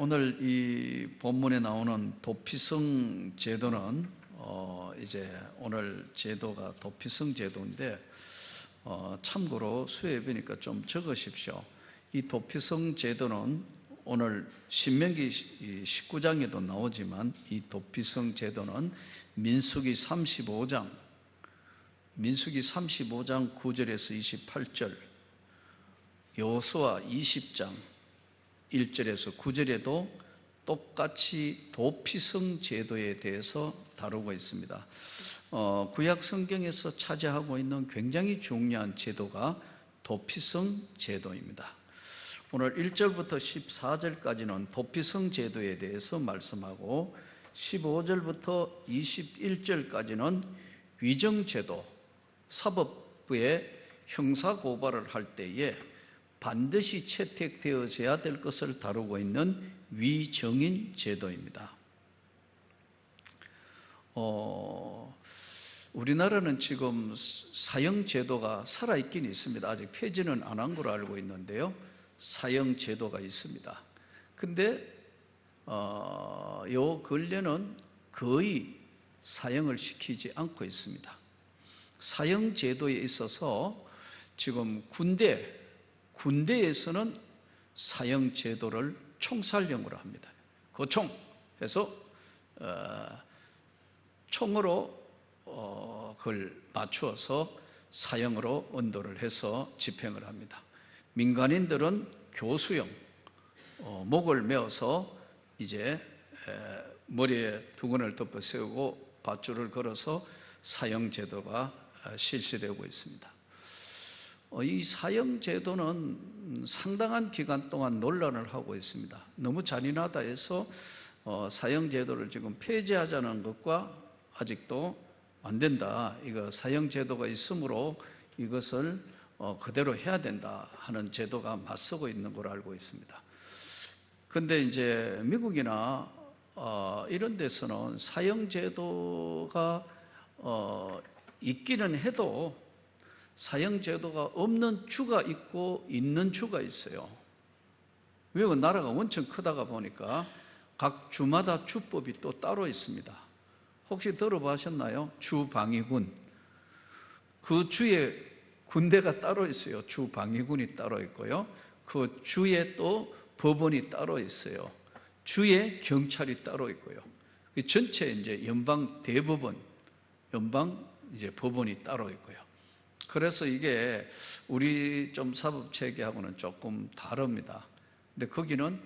오늘 이 본문에 나오는 도피성 제도는 이제 오늘 제도가 도피성 제도인데 참고로 수요에 보니까 좀 적으십시오. 이 도피성 제도는 오늘 신명기 19장에도 나오지만 이 도피성 제도는 민수기 35장 9절에서 28절, 여호수아 20장 1절에서 9절에도 똑같이 도피성 제도에 대해서 다루고 있습니다. 구약 성경에서 차지하고 있는 굉장히 중요한 제도가 도피성 제도입니다. 오늘 1절부터 14절까지는 도피성 제도에 대해서 말씀하고 15절부터 21절까지는 위정제도, 사법부에 형사고발을 할 때에 반드시 채택되어져야 될 것을 다루고 있는 위정인 제도입니다. 우리나라는 지금 사형제도가 살아있긴 있습니다. 아직 폐지는 안 한 걸로 알고 있는데요, 사형제도가 있습니다. 근데 요 근래는 거의 사형을 시키지 않고 있습니다. 사형제도에 있어서 지금 군대에서는 사형제도를 총살형으로 합니다. 총 해서 총으로 그걸 맞추어서 사형으로 언도를 해서 집행을 합니다. 민간인들은 교수형, 목을 메어서 이제 머리에 두건을 덮어 세우고 밧줄을 걸어서 사형제도가 실시되고 있습니다. 이 사형제도는 상당한 기간 동안 논란을 하고 있습니다. 너무 잔인하다 해서 사형제도를 지금 폐지하자는 것과 아직도 안 된다, 이거 사형제도가 있으므로 이것을 그대로 해야 된다 하는 제도가 맞서고 있는 걸로 알고 있습니다. 근데 이제 미국이나 이런 데서는 사형제도가 있기는 해도 사형제도가 없는 주가 있고 있는 주가 있어요. 미국은 나라가 원천 크다가 보니까 각 주마다 주법이 또 따로 있습니다. 혹시 들어보셨나요? 주방위군. 그 주에 군대가 따로 있어요. 주방위군이 따로 있고요, 그 주에 또 법원이 따로 있어요. 주에 경찰이 따로 있고요. 전체 이제 연방 대법원, 연방 이제 법원이 따로 있고요. 그래서 이게 우리 좀 사법 체계하고는 조금 다릅니다. 근데 거기는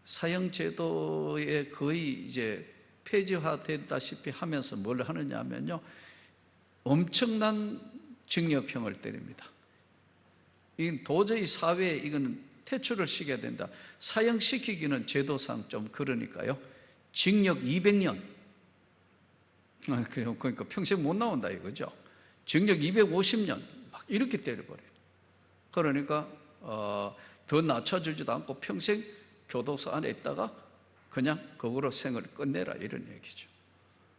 사형제도에 거의 이제 폐지화됐다시피 하면서 뭘 하느냐 하면요, 엄청난 징역형을 때립니다. 이건 도저히 사회에 이거는 퇴출을 시켜야 된다. 사형시키기는 제도상 좀 그러니까요, 징역 200년, 그러니까 평생 못 나온다 이거죠. 징역 250년 막 이렇게 때려버려요. 그러니까 더 낮춰주지도 않고 평생 교도소 안에 있다가 그냥 거꾸로 생을 끝내라, 이런 얘기죠.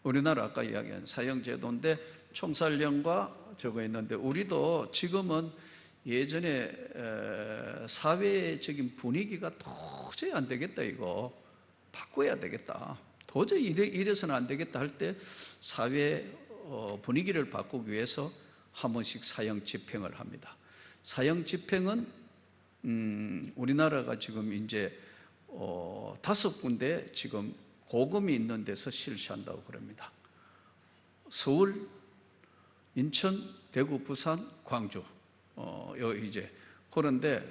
우리나라 아까 이야기한 사형제도인데 총살형과 저거 있는데, 우리도 지금은 예전에 사회적인 분위기가 도저히 안 되겠다, 이거 바꿔야 되겠다, 도저히 이래서는 안 되겠다 할 때 사회 분위기를 바꾸기 위해서 한 번씩 사형 집행을 합니다. 사형 집행은 우리나라가 지금 이제 5군데 지금 고금이 있는 데서 실시한다고 그럽니다. 서울, 인천, 대구, 부산, 광주, 여기 이제 그런데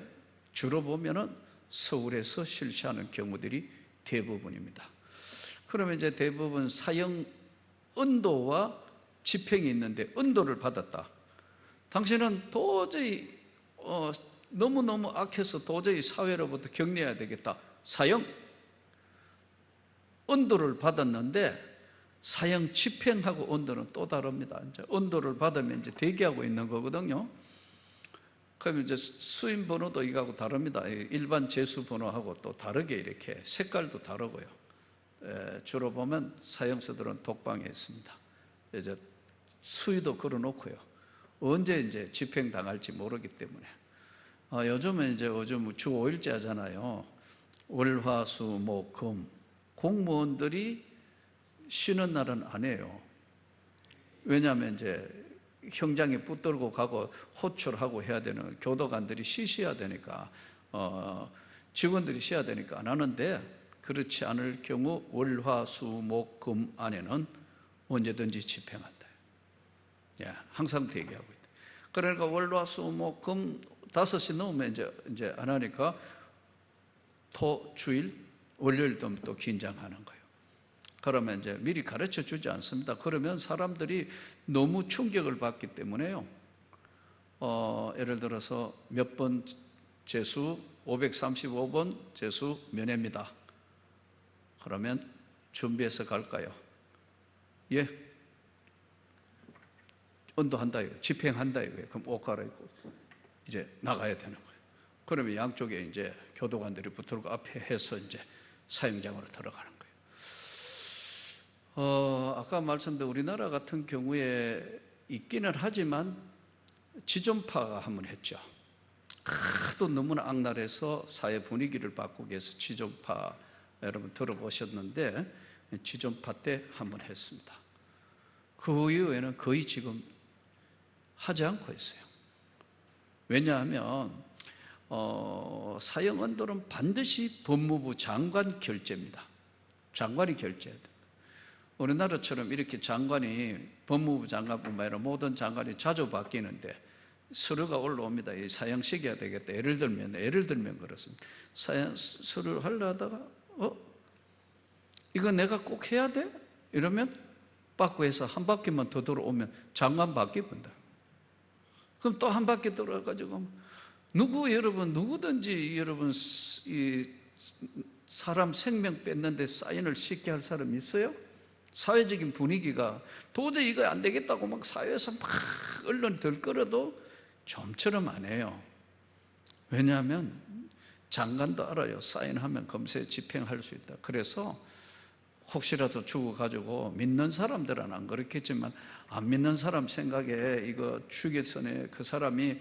주로 보면은 서울에서 실시하는 경우들이 대부분입니다. 그러면 이제 대부분 사형 언도와 집행이 있는데, 언도를 받았다. 당신은 도저히 너무너무 악해서 도저히 사회로부터 격리해야 되겠다. 사형 언도를 받았는데, 사형 집행하고 언도는 또 다릅니다. 이제 언도를 받으면 이제 대기하고 있는 거거든요. 그러면 이제 수임 번호도 이거하고 다릅니다. 일반 재수 번호하고 또 다르게 이렇게 색깔도 다르고요. 주로 보면 사형서들은 독방에 있습니다. 이제 수위도 걸어놓고요. 언제 이제 집행당할지 모르기 때문에. 요즘은 이제 요즘 주 5일제 하잖아요. 월, 화, 수, 목, 금. 공무원들이 쉬는 날은 아니에요. 왜냐하면 이제 형장에 붙들고 가고 호출하고 해야 되는 교도관들이 쉬셔야 되니까, 직원들이 쉬어야 되니까 안 하는데, 그렇지 않을 경우 월, 화, 수, 목, 금 안에는 언제든지 집행한다. 예, 항상 대기하고 있다. 그러니까 월, 화, 수, 목, 금 5시 넘으면 이제 안 하니까 토, 주일, 월요일도 또 긴장하는 거예요. 그러면 이제 미리 가르쳐 주지 않습니다. 그러면 사람들이 너무 충격을 받기 때문에요. 예를 들어서 몇 번 재수, 535번 재수 면회입니다. 그러면 준비해서 갈까요? 예. 언도한다 이거, 집행한다 이거예요. 그럼 옷 갈아입고 이제 나가야 되는 거예요. 그러면 양쪽에 이제 교도관들이 붙들고 앞에 해서 이제 사형장으로 들어가는 거예요. 아까 말씀드린 우리나라 같은 경우에 있기는 하지만 지존파가 한번 했죠. 하도 너무나 악랄해서 사회 분위기를 바꾸기 위해서 지존파, 여러분 들어보셨는데 지존파 때 한번 했습니다. 그 이후에는 거의 지금 하지 않고 있어요. 왜냐하면 사형 언도는 반드시 법무부 장관 결재입니다. 장관이 결재해야 돼요. 우리나라처럼 이렇게 장관이, 법무부 장관뿐만 아니라 모든 장관이 자주 바뀌는데 서류가 올라옵니다. 이 사형 시켜야 되겠다. 예를 들면 그렇습니다. 사형 서류를 하려다가 이거 내가 꼭 해야 돼? 이러면 바꾸해서 한 바퀴만 더 돌아오면 장관 바뀌본다. 그럼 또 한 바퀴 돌아가지고 누구든지 여러분 이 사람 생명 뺏는데 사인을 쉽게 할 사람 있어요? 사회적인 분위기가 도저히 이거 안 되겠다고 막 사회에서 막 언론 들끓어도 좀처럼 안 해요. 왜냐하면 장관도 알아요. 사인하면 검사에 집행할 수 있다. 그래서 혹시라도 죽어가지고 믿는 사람들은 안 그렇겠지만 안 믿는 사람 생각에 이거 추기선에 그 사람이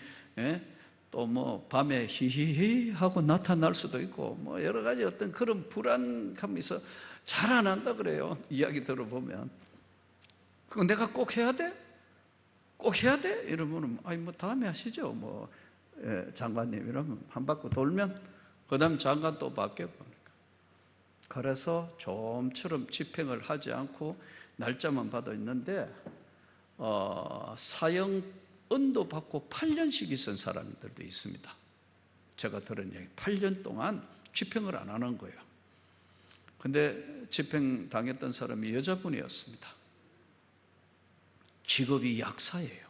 또 뭐 밤에 히히히 하고 나타날 수도 있고 뭐 여러 가지 어떤 그런 불안감이 있어 잘 안 한다 그래요. 이야기 들어보면. 그거 내가 꼭 해야 돼? 꼭 해야 돼? 이러면 아니 뭐 다음에 하시죠. 뭐 장관님 이러면 한 바퀴 돌면 그 다음 장관 또 바뀌어 보니까. 그래서 좀처럼 집행을 하지 않고 날짜만 받아 있는데 사형 언도 받고 8년씩 있은 사람들도 있습니다. 제가 들은 얘기 8년 동안 집행을 안 하는 거예요. 근데 집행 당했던 사람이 여자분이었습니다. 직업이 약사예요.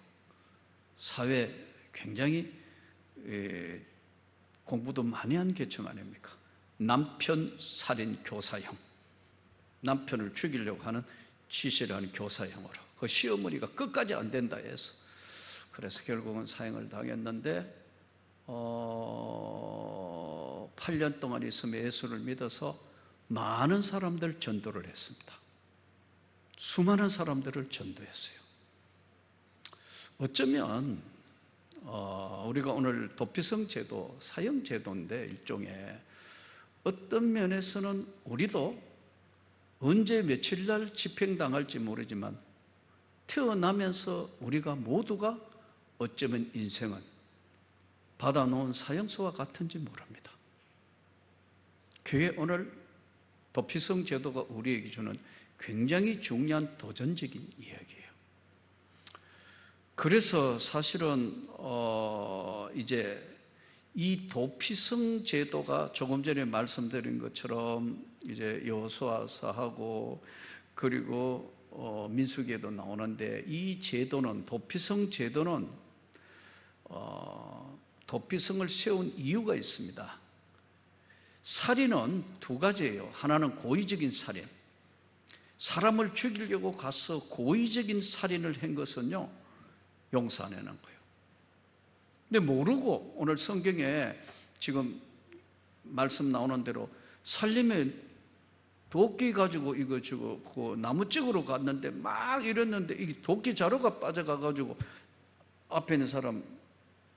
사회 굉장히 공부도 많이 한 계층 아닙니까? 남편 살인 교사형, 남편을 죽이려고 하는 지시를 하는 교사형으로 그 시어머니가 끝까지 안 된다 해서 그래서 결국은 사형을 당했는데 8년 동안 있으면 예수를 믿어서 많은 사람들 전도를 했습니다. 수많은 사람들을 전도했어요. 어쩌면 우리가 오늘 도피성 제도, 사형 제도인데 일종의 어떤 면에서는 우리도 언제 며칠 날 집행당할지 모르지만 태어나면서 우리가 모두가 어쩌면 인생은 받아놓은 사형수와 같은지 모릅니다. 그게 오늘 도피성 제도가 우리에게 주는 굉장히 중요한 도전적인 이야기예요. 그래서 사실은 이제 이 도피성 제도가 조금 전에 말씀드린 것처럼 이제 여호수아서하고 그리고 민수기에도 나오는데 이 제도는 도피성 제도는 도피성을 세운 이유가 있습니다. 살인은 두 가지예요. 하나는 고의적인 살인. 사람을 죽이려고 가서 고의적인 살인을 한 것은요, 용서 안 하는 거예요. 근데 모르고 오늘 성경에 지금 말씀 나오는 대로 살림에 도끼 가지고 이거 주고 그 나무 찍으러 갔는데 막 이랬는데 이 도끼 자루가 빠져가가지고 앞에 있는 사람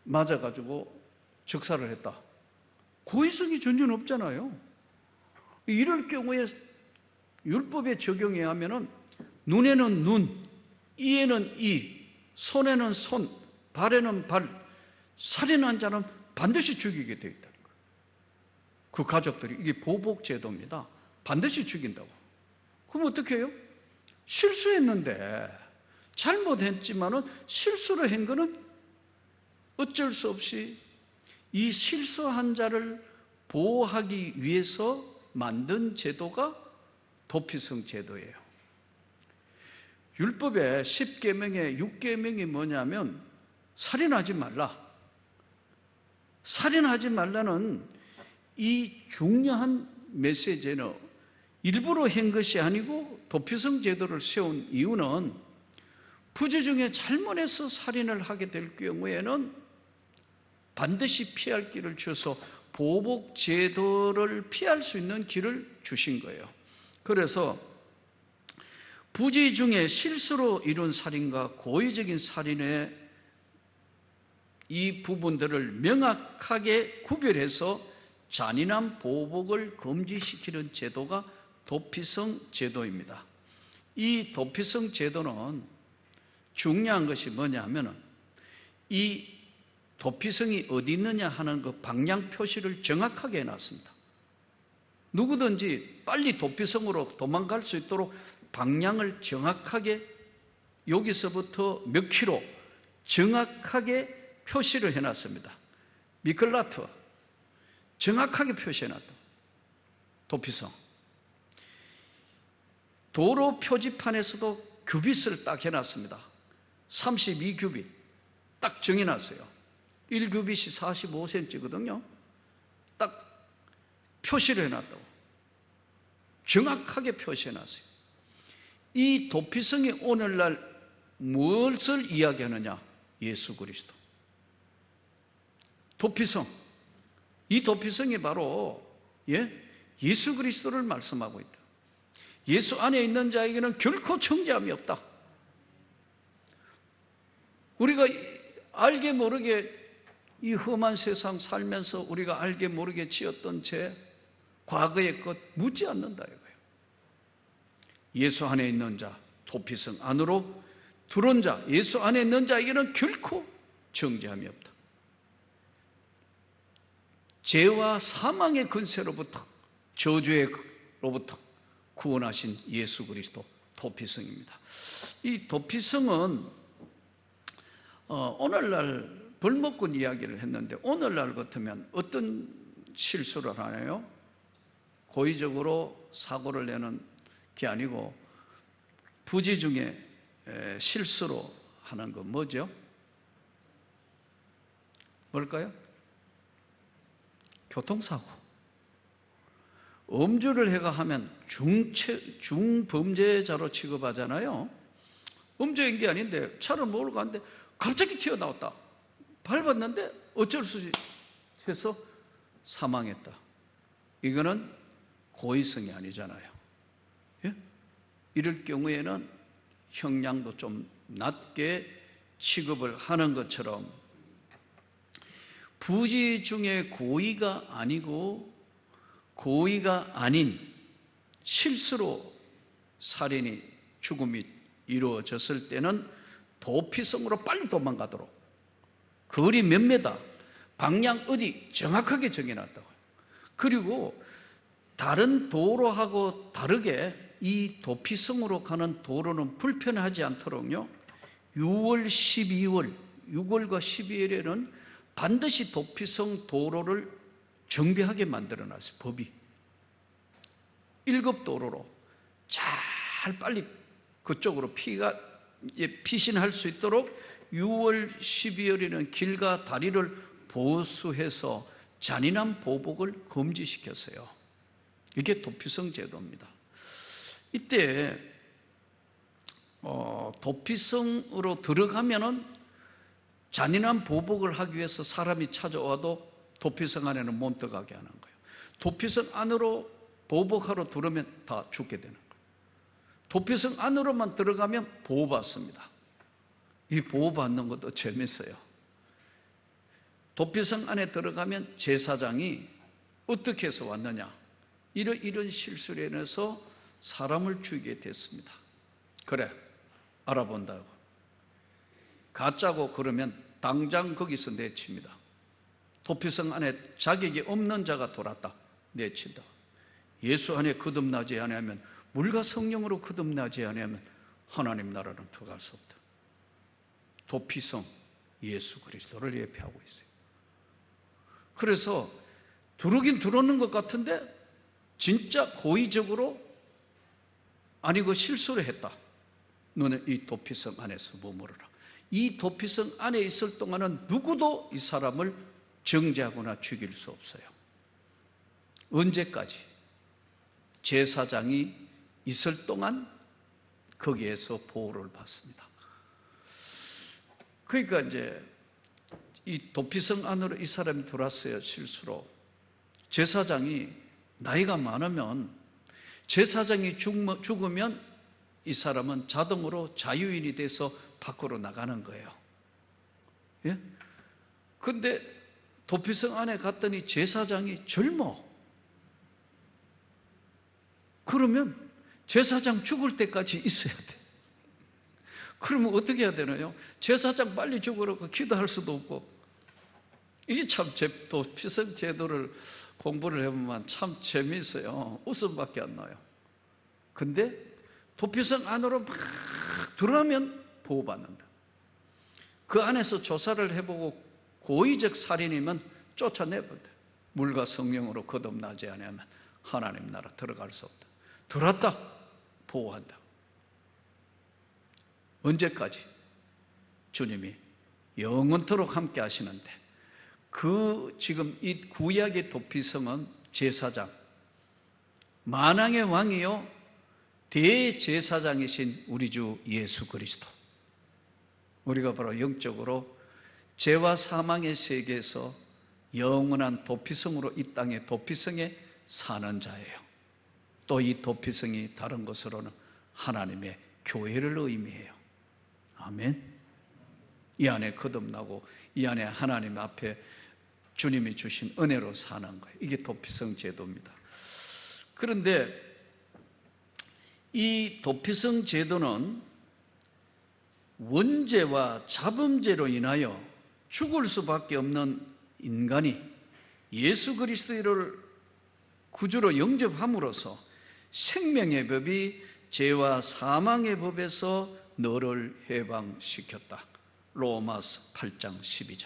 맞아가지고 즉사를 했다. 고의성이 전혀 없잖아요. 이럴 경우에 율법에 적용해야 하면은 눈에는 눈, 이에는 이, 손에는 손, 발에는 발, 살인한 자는 반드시 죽이게 되어 있다는 거예요. 그 가족들이, 이게 보복제도입니다. 반드시 죽인다고. 그럼 어떻게 해요? 실수했는데, 잘못했지만은 실수를 한 거는 어쩔 수 없이 이 실수한 자를 보호하기 위해서 만든 제도가 도피성 제도예요. 율법의 10계명의 6계명이 뭐냐면 살인하지 말라. 살인하지 말라는 이 중요한 메시지는 일부러 한 것이 아니고 도피성 제도를 세운 이유는 부재 중에 잘못해서 살인을 하게 될 경우에는 반드시 피할 길을 주어서 보복 제도를 피할 수 있는 길을 주신 거예요. 그래서 부재 중에 실수로 이룬 살인과 고의적인 살인의 이 부분들을 명확하게 구별해서 잔인한 보복을 금지시키는 제도가 도피성 제도입니다. 이 도피성 제도는 중요한 것이 뭐냐 하면은 이 도피성이 어디 있느냐 하는 그 방향 표시를 정확하게 해놨습니다. 누구든지 빨리 도피성으로 도망갈 수 있도록 방향을 정확하게 여기서부터 몇 킬로 정확하게 표시를 해놨습니다. 미클라트 정확하게 표시해놨다. 도피성. 도로 표지판에서도 규빗을 딱 해놨습니다. 32규빗 딱 정해놨어요. 1규빗이 45cm거든요. 딱 표시를 해놨다고. 정확하게 표시해놨어요. 이 도피성이 오늘날 무엇을 이야기하느냐? 예수 그리스도. 도피성. 이 도피성이 바로 예수 그리스도를 말씀하고 있다. 예수 안에 있는 자에게는 결코 정죄함이 없다. 우리가 알게 모르게 이 험한 세상 살면서 우리가 알게 모르게 지었던 죄, 과거의 것 묻지 않는다 이거예요. 예수 안에 있는 자, 도피성 안으로 들어온 자, 예수 안에 있는 자에게는 결코 정죄함이 없다. 죄와 사망의 근세로부터, 저주로부터 구원하신 예수 그리스도 도피성입니다. 이 도피성은 오늘날 벌목꾼 이야기를 했는데 오늘날 같으면 어떤 실수를 하나요? 고의적으로 사고를 내는 게 아니고 부재 중에 실수로 하는 거 뭐죠? 뭘까요? 교통사고. 음주를 해가 하면 중범죄자로 취급하잖아요. 음주한 게 아닌데 차를 몰고 가는데 갑자기 튀어나왔다. 밟았는데 어쩔 수 없이 해서 사망했다. 이거는 고의성이 아니잖아요. 예? 이럴 경우에는 형량도 좀 낮게 취급을 하는 것처럼 부재 중에 고의가 아니고 고의가 아닌 실수로 살인이 죽음이 이루어졌을 때는 도피성으로 빨리 도망가도록 거리 몇 미터, 방향 어디 정확하게 정해놨다고요. 그리고 다른 도로하고 다르게 이 도피성으로 가는 도로는 불편하지 않도록요 6월, 12월, 6월과 12월에는 반드시 도피성 도로를 정비하게 만들어놨어요. 법이 7도로로 잘 빨리 그쪽으로 피신할 수 있도록 6월, 12월에는 길과 다리를 보수해서 잔인한 보복을 금지시켰어요. 이게 도피성 제도입니다. 이때 도피성으로 들어가면은 잔인한 보복을 하기 위해서 사람이 찾아와도 도피성 안에는 못 들어가게 하는 거예요. 도피성 안으로 보복하러 들어오면 다 죽게 되는 거예요. 도피성 안으로만 들어가면 보호받습니다. 이 보호받는 것도 재밌어요. 도피성 안에 들어가면 제사장이 어떻게 해서 왔느냐, 이런 실수로 인해서 사람을 죽이게 됐습니다. 그래, 알아본다고. 가짜고 그러면 당장 거기서 내칩니다. 도피성 안에 자격이 없는 자가 돌았다, 내친다. 예수 안에 거듭나지 않으면, 물과 성령으로 거듭나지 않으면 하나님 나라는 들어갈 수 없다. 도피성 예수 그리스도를 예표하고 있어요. 그래서 들어오긴 들어오는 것 같은데 진짜 고의적으로 아니고 실수를 했다. 너는 이 도피성 안에서 머무르라. 이 도피성 안에 있을 동안은 누구도 이 사람을 정죄하거나 죽일 수 없어요. 언제까지? 제사장이 있을 동안 거기에서 보호를 받습니다. 그러니까 이제 이 도피성 안으로 이 사람이 들어왔어요, 실수로. 제사장이 나이가 많으면, 제사장이 죽으면 이 사람은 자동으로 자유인이 돼서 밖으로 나가는 거예요. 예? 근데 도피성 안에 갔더니 제사장이 젊어. 그러면 제사장 죽을 때까지 있어야 돼. 그러면 어떻게 해야 되나요? 제사장 빨리 죽으라고 기도할 수도 없고. 이게 참 도피성 제도를 공부를 해보면 참 재미있어요. 웃음밖에 안 나요. 근데 도피성 안으로 막 들어가면 보호받는다. 그 안에서 조사를 해보고 고의적 살인이면 쫓아내본다. 물과 성령으로 거듭나지 않으면 하나님 나라 들어갈 수 없다. 들어왔다, 보호한다. 언제까지? 주님이 영원토록 함께 하시는데, 지금 이 구약의 도피성은 제사장, 만왕의 왕이요 대제사장이신 우리 주 예수 그리스도. 우리가 바로 영적으로 죄와 사망의 세계에서 영원한 도피성으로 이 땅의 도피성에 사는 자예요. 또 이 도피성이 다른 것으로는 하나님의 교회를 의미해요. 아멘. 이 안에 거듭나고 이 안에 하나님 앞에 주님이 주신 은혜로 사는 거예요. 이게 도피성 제도입니다. 그런데 이 도피성 제도는 원죄와 자범죄로 인하여 죽을 수밖에 없는 인간이 예수 그리스도를 구주로 영접함으로써 생명의 법이 죄와 사망의 법에서 너를 해방시켰다. 로마서 8장 12절.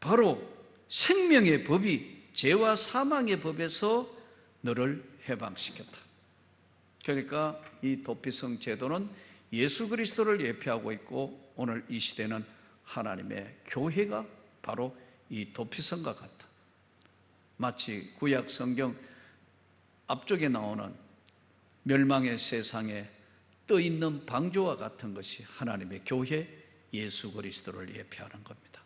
바로 생명의 법이 죄와 사망의 법에서 너를 해방시켰다. 그러니까 이 도피성 제도는 예수 그리스도를 예표하고 있고, 오늘 이 시대는 하나님의 교회가 바로 이 도피성과 같다. 마치 구약 성경 앞쪽에 나오는 멸망의 세상에 떠 있는 방주와 같은 것이 하나님의 교회 예수 그리스도를 예표하는 겁니다.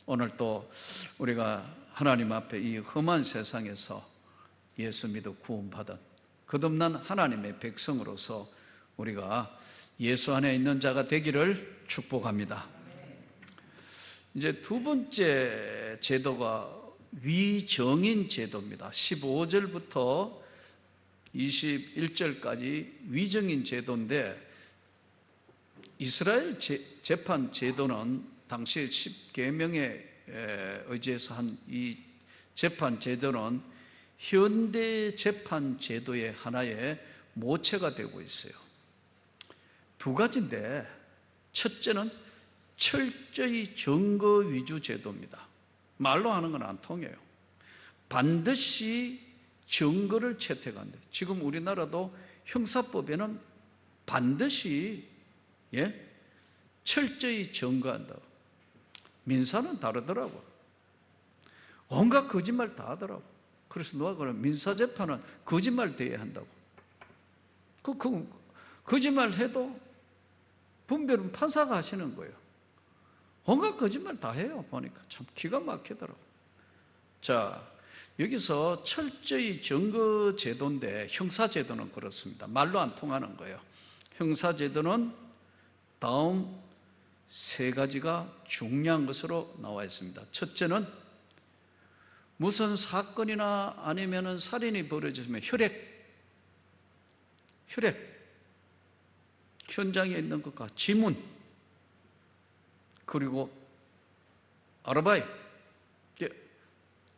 오늘 또 우리가 하나님 앞에 이 험한 세상에서 예수 믿어 구원받은 거듭난 하나님의 백성으로서 우리가 예수 안에 있는 자가 되기를 축복합니다. 이제 두 번째 제도가 위정인 제도입니다. 15절부터 21절까지 위정인 제도인데, 이스라엘 재판 제도는 당시 10계명에 의지해서 한 이 재판 제도는 현대 재판 제도의 하나의 모체가 되고 있어요. 두 가지인데, 첫째는 철저히 증거 위주 제도입니다. 말로 하는 건 안 통해요. 반드시 증거를 채택한다. 지금 우리나라도 형사법에는 반드시 철저히 증거한다. 민사는 다르더라고. 온갖 거짓말 다 하더라고. 그래서 누가 그러면 민사재판은 거짓말 돼야 한다고. 거짓말 해도 분별은 판사가 하시는 거예요. 온갖 거짓말 다 해요. 보니까 참 기가 막히더라고. 자, 여기서 철저히 증거 제도인데, 형사제도는 그렇습니다. 말로 안 통하는 거예요. 형사제도는 다음 세 가지가 중요한 것으로 나와 있습니다. 첫째는 무슨 사건이나 아니면은 살인이 벌어지면 혈액, 현장에 있는 것과 지문, 그리고 아르바이,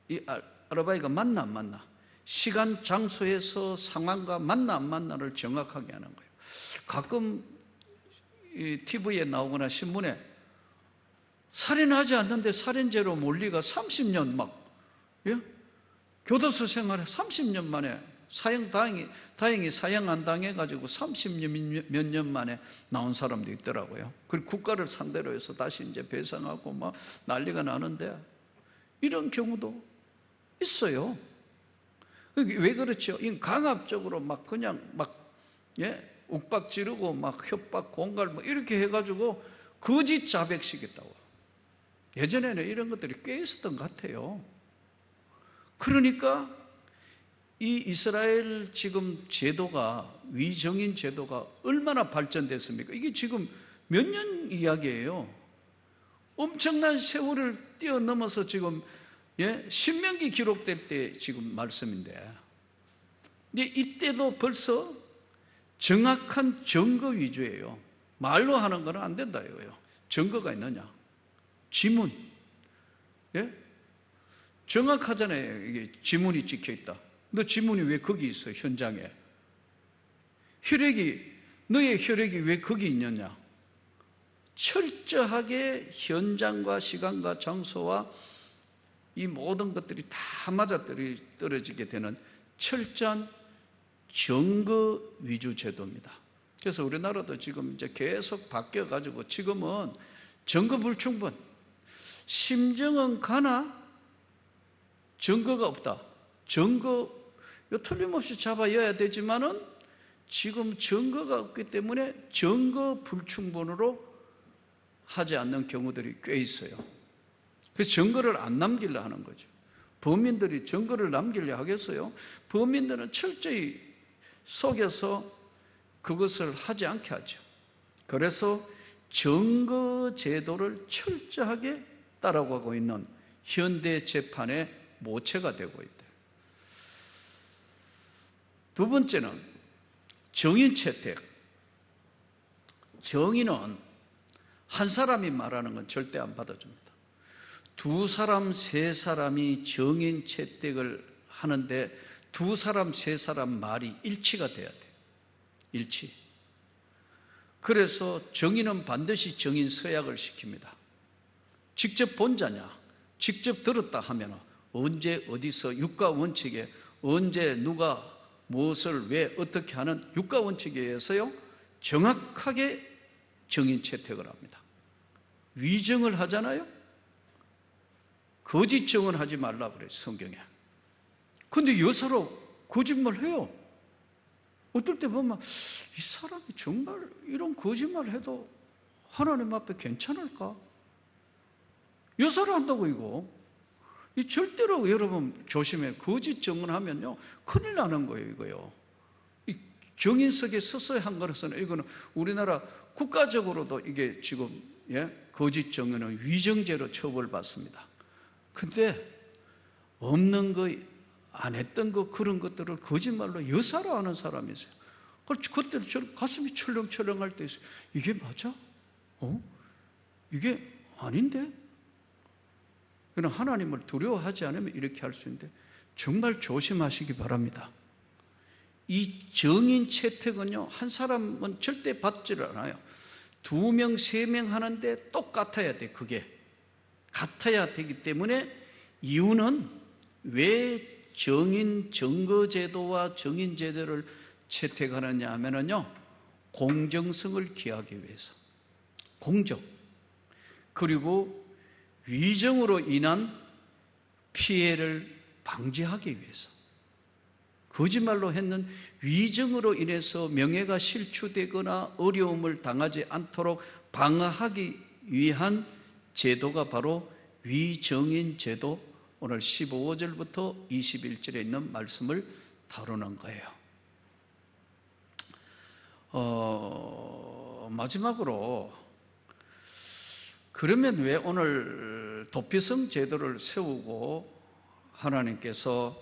이 아르바이가 맞나 안 맞나, 시간, 장소에서 상황과 맞나 안 맞나를 정확하게 하는 거예요. 가끔 이 TV에 나오거나 신문에 살인하지 않는데 살인죄로 몰리가 30년 교도소 생활에 30년 만에 다행히 사형 안 당해가지고 30몇 년 만에 나온 사람도 있더라고요. 그리고 국가를 상대로 해서 다시 이제 배상하고 막 난리가 나는데 이런 경우도 있어요. 왜 그렇죠? 강압적으로 막 그냥 욱박 지르고 막 협박, 공갈 이렇게 해가지고 거짓 자백시켰다고. 예전에는 이런 것들이 꽤 있었던 것 같아요. 그러니까 이 이스라엘 지금 제도가, 위정인 제도가 얼마나 발전됐습니까? 이게 지금 몇 년 이야기예요. 엄청난 세월을 뛰어넘어서 지금 신명기 기록될 때 지금 말씀인데, 근데 이때도 벌써 정확한 증거 위주예요. 말로 하는 건 안 된다 이거예요. 증거가 있느냐? 지문. 정확하잖아요. 이게 지문이 찍혀 있다. 너 지문이 왜 거기 있어? 현장에. 너의 혈액이 왜 거기 있느냐? 철저하게 현장과 시간과 장소와 이 모든 것들이 다 맞아떨어지게 되는 철저한 증거 위주 제도입니다. 그래서 우리나라도 지금 이제 계속 바뀌어가지고 지금은 증거 불충분, 심증은 가나 증거가 없다. 틀림없이 잡아여야 되지만은 지금 증거가 없기 때문에 증거 불충분으로 하지 않는 경우들이 꽤 있어요. 그래서 증거를 안 남기려 하는 거죠. 범인들이 증거를 남기려 하겠어요? 범인들은 철저히 속여서 그것을 하지 않게 하죠. 그래서 증거 제도를 철저하게 따라가고 있는 현대 재판의 모체가 되고 있다. 두 번째는 정인 채택. 정인은 한 사람이 말하는 건 절대 안 받아줍니다. 두 사람, 세 사람이 정인 채택을 하는데 두 사람, 세 사람 말이 일치가 돼야 돼요. 일치. 그래서 정인은 반드시 정인 서약을 시킵니다. 직접 본 자냐, 직접 들었다 하면 언제 어디서 육가 원칙에 언제 누가 무엇을 왜 어떻게 하는 육가 원칙에 의해서요 정확하게 정인 채택을 합니다. 위정을 하잖아요. 거짓 정은 하지 말라 그래요, 성경에. 근데 여사로 거짓말 해요. 어떨 때 보면 이 사람이 정말 이런 거짓말 해도 하나님 앞에 괜찮을까? 여사로 한다고 이거. 이 절대로 여러분 조심해. 거짓 정언하면요 큰일 나는 거예요, 이거요. 이 정인석에 서서히 한 거라서는 이거는 우리나라 국가적으로도 이게 지금 거짓 정언은 위정죄로 처벌받습니다. 근데 없는 거, 안 했던 거, 그런 것들을 거짓말로 여사로 하는 사람이 있어요. 그때 가슴이 철렁철렁할 때 있어요. 이게 맞아? 이게 아닌데? 그냥 하나님을 두려워하지 않으면 이렇게 할 수 있는데 정말 조심하시기 바랍니다. 이 정인 채택은요 한 사람은 절대 받지를 않아요. 2명, 3명 하는데 똑같아야 돼. 그게 같아야 되기 때문에 이유는 왜 정인 증거제도와 정인제도를 채택하느냐 하면은요 공정성을 기하기 위해서, 공정, 그리고 위정으로 인한 피해를 방지하기 위해서, 거짓말로 했는 위정으로 인해서 명예가 실추되거나 어려움을 당하지 않도록 방어하기 위한 제도가 바로 위정인 제도, 오늘 15절부터 21절에 있는 말씀을 다루는 거예요. 마지막으로 그러면 왜 오늘 도피성 제도를 세우고 하나님께서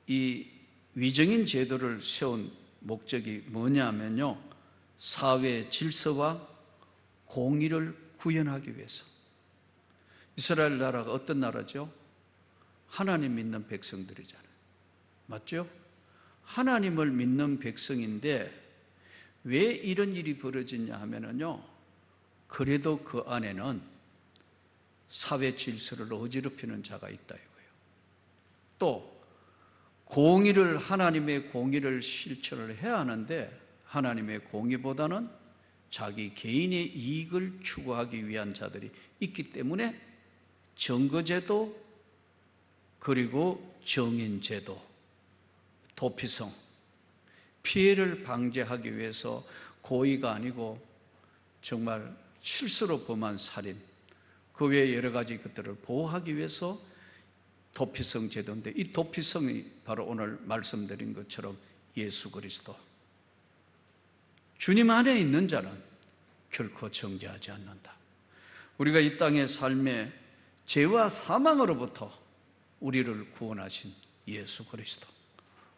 이 위정인 제도를 세운 목적이 뭐냐면요, 사회 질서와 공의를 구현하기 위해서. 이스라엘 나라가 어떤 나라죠? 하나님 믿는 백성들이잖아요. 맞죠? 하나님을 믿는 백성인데 왜 이런 일이 벌어지냐 하면요, 그래도 그 안에는 사회 질서를 어지럽히는 자가 있다 이거예요. 또 공의를, 하나님의 공의를 실천을 해야 하는데 하나님의 공의보다는 자기 개인의 이익을 추구하기 위한 자들이 있기 때문에 정거제도, 그리고 정인제도, 도피성, 피해를 방지하기 위해서 고의가 아니고 정말 실수로 범한 살인, 그 외에 여러 가지 것들을 보호하기 위해서 도피성 제도인데, 이 도피성이 바로 오늘 말씀드린 것처럼 예수 그리스도, 주님 안에 있는 자는 결코 정죄하지 않는다. 우리가 이 땅의 삶에 죄와 사망으로부터 우리를 구원하신 예수 그리스도,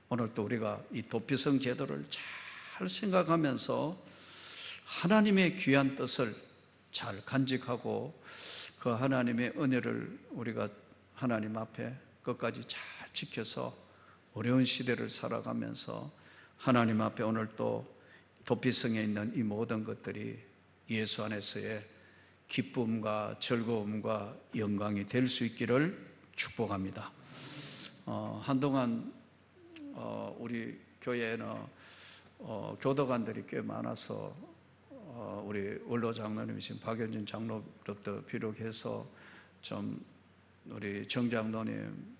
오늘 또 우리가 이 도피성 제도를 잘 생각하면서 하나님의 귀한 뜻을 잘 간직하고 그 하나님의 은혜를 우리가 하나님 앞에 끝까지 잘 지켜서 어려운 시대를 살아가면서 하나님 앞에 오늘 또 도피성에 있는 이 모든 것들이 예수 안에서의 기쁨과 즐거움과 영광이 될 수 있기를 축복합니다. 한동안 우리 교회에는 교도관들이 꽤 많아서 우리 원로 장로님이신 박연진 장로부터 비롯해서 좀 우리 정 장로님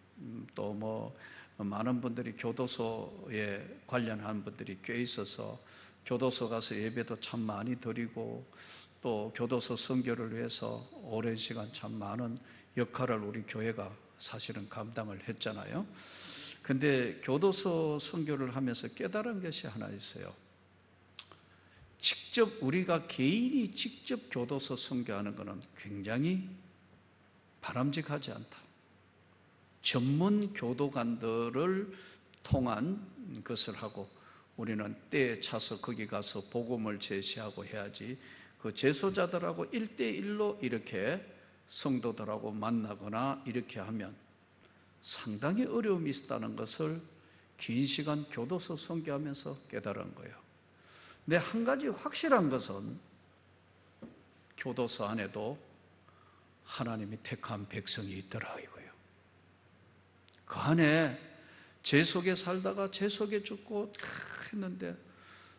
또 뭐 많은 분들이 교도소에 관련한 분들이 꽤 있어서 교도소 가서 예배도 참 많이 드리고 또 교도소 선교를 위해서 오랜 시간 참 많은 역할을 우리 교회가 사실은 감당을 했잖아요. 근데 교도소 선교를 하면서 깨달은 것이 하나 있어요. 직접 우리가 개인이 직접 교도소 선교하는 것은 굉장히 바람직하지 않다. 전문 교도관들을 통한 것을 하고 우리는 때에 차서 거기 가서 복음을 제시하고 해야지, 그 재소자들하고 1대1로 이렇게 성도들하고 만나거나 이렇게 하면 상당히 어려움이 있다는 것을 긴 시간 교도소 선교하면서 깨달은 거예요. 근데 한 가지 확실한 것은 교도소 안에도 하나님이 택한 백성이 있더라 이거예요. 그 안에 재속에 살다가 재속에 죽고 했는데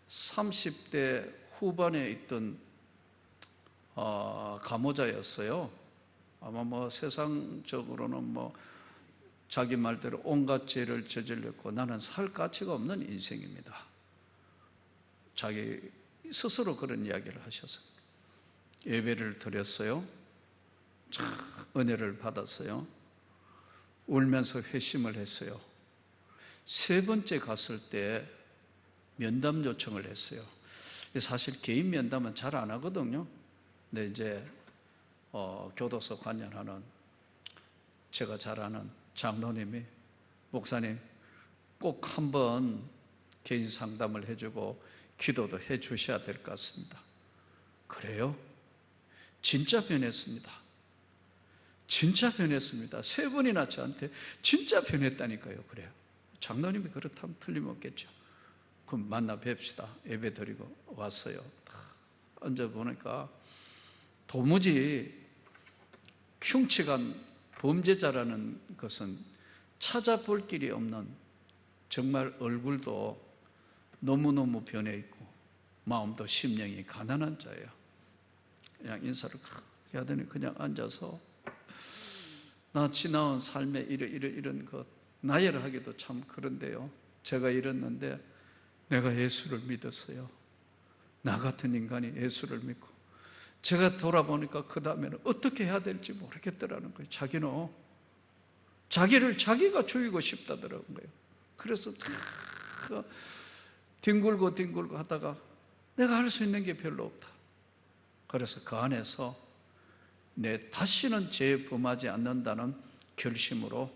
30대 후반에 있던 감호자였어요. 아마 뭐 세상적으로는 뭐 자기 말대로 온갖 죄를 저질렀고 나는 살 가치가 없는 인생입니다. 자기 스스로 그런 이야기를 하셔서 예배를 드렸어요. 참 은혜를 받았어요. 울면서 회심을 했어요. 세 번째 갔을 때 면담 요청을 했어요. 사실 개인 면담은 잘 안 하거든요. 근데 이제 교도소 관련하는 제가 잘 아는 장로님이 목사님 꼭 한번 개인 상담을 해주고 기도도 해주셔야 될 것 같습니다. 그래요? 진짜 변했습니다. 진짜 변했습니다. 세 번이나 저한테 진짜 변했다니까요. 그래요. 장로님이 그렇다면 틀림없겠죠. 그럼 만나 뵙시다. 예배 드리고 왔어요. 앉아보니까 도무지 흉측한 범죄자라는 것은 찾아볼 길이 없는, 정말 얼굴도 너무너무 변해 있고 마음도 심령이 가난한 자예요. 그냥 인사를 그렇게 하더니 그냥 앉아서 나 지나온 삶의 이런 것 나열하기도 참 그런데요. 제가 이랬는데 내가 예수를 믿었어요. 나 같은 인간이 예수를 믿고 제가 돌아보니까 그 다음에는 어떻게 해야 될지 모르겠더라는 거예요. 자기를 자기가 죽이고 싶다더라는 거예요. 그래서 뒹굴고 하다가 내가 할 수 있는 게 별로 없다. 그래서 그 안에서 다시는 죄 범하지 않는다는 결심으로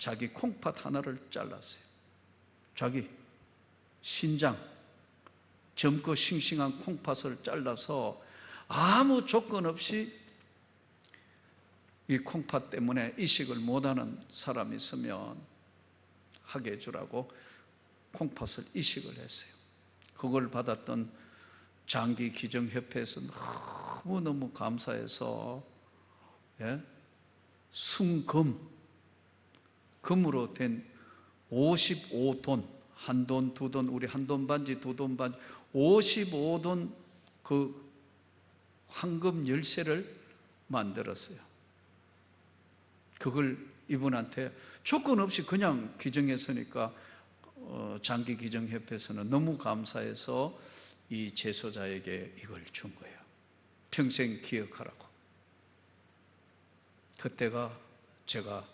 자기 콩팥 하나를 잘랐어요. 자기 신장, 젊고 싱싱한 콩팥을 잘라서 아무 조건 없이 이 콩팥 때문에 이식을 못하는 사람이 있으면 하게 해주라고 콩팥을 이식을 했어요. 그걸 받았던 장기기증협회에서 너무너무 감사해서 금으로 된 55돈, 한 돈, 두 돈, 우리 한 돈 반지, 두 돈 반지, 55돈 그 황금 열쇠를 만들었어요. 그걸 이분한테 조건 없이 그냥 기증했으니까 장기기증협회에서는 너무 감사해서 이 제소자에게 이걸 준 거예요. 평생 기억하라고. 그때가 제가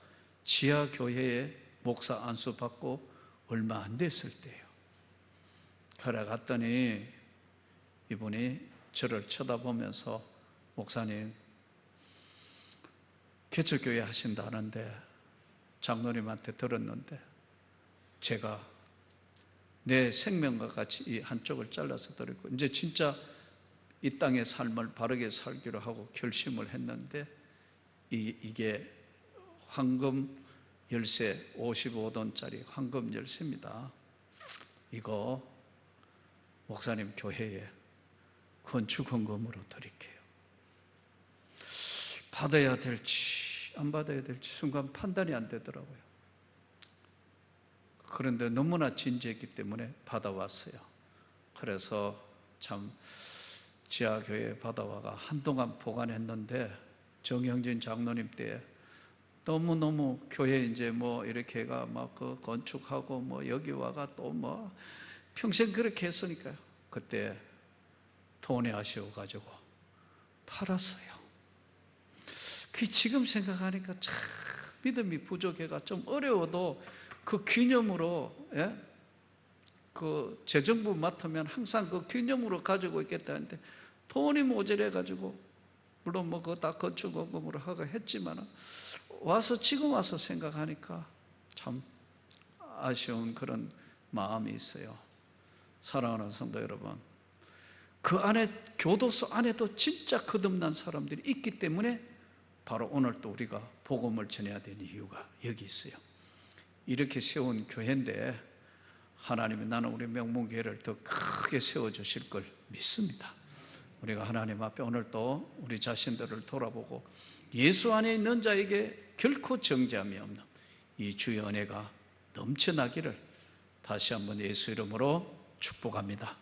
지하교회에 목사 안수 받고 얼마 안 됐을 때예요. 그래 갔더니 이분이 저를 쳐다보면서 목사님 개척교회 하신다는데 장로님한테 들었는데 제가 내 생명과 같이 이 한쪽을 잘라서 드리고 이제 진짜 이 땅의 삶을 바르게 살기로 하고 결심을 했는데 이게 황금 열쇠 55돈짜리 황금 열쇠입니다. 이거 목사님 교회에 건축헌금으로 드릴게요. 받아야 될지 안 받아야 될지 순간 판단이 안 되더라고요. 그런데 너무나 진지했기 때문에 받아왔어요. 그래서 참 지하교회 받아와가 한동안 보관했는데 정형진 장로님 때 너무너무 교회 이제 뭐 이렇게가 막 그 건축하고 뭐 여기 와가 또 뭐 평생 그렇게 했으니까요. 그때 돈이 아쉬워가지고 팔았어요. 그 지금 생각하니까 참 믿음이 부족해가 좀 어려워도 그 기념으로 그 재정부 맡으면 항상 그 기념으로 가지고 있겠다는데 돈이 모자라가지고 물론 뭐 그거 다 건축원금으로 하고 했지만 지금 와서 생각하니까 참 아쉬운 그런 마음이 있어요. 사랑하는 성도 여러분, 그 안에 교도소 안에도 진짜 거듭난 사람들이 있기 때문에 바로 오늘 또 우리가 복음을 전해야 되는 이유가 여기 있어요. 이렇게 세운 교회인데 하나님이 나는 우리 명문교회를 더 크게 세워주실 걸 믿습니다. 우리가 하나님 앞에 오늘 또 우리 자신들을 돌아보고 예수 안에 있는 자에게 결코 정죄함이 없는 이 주의 은혜가 넘쳐나기를 다시 한번 예수 이름으로 축복합니다.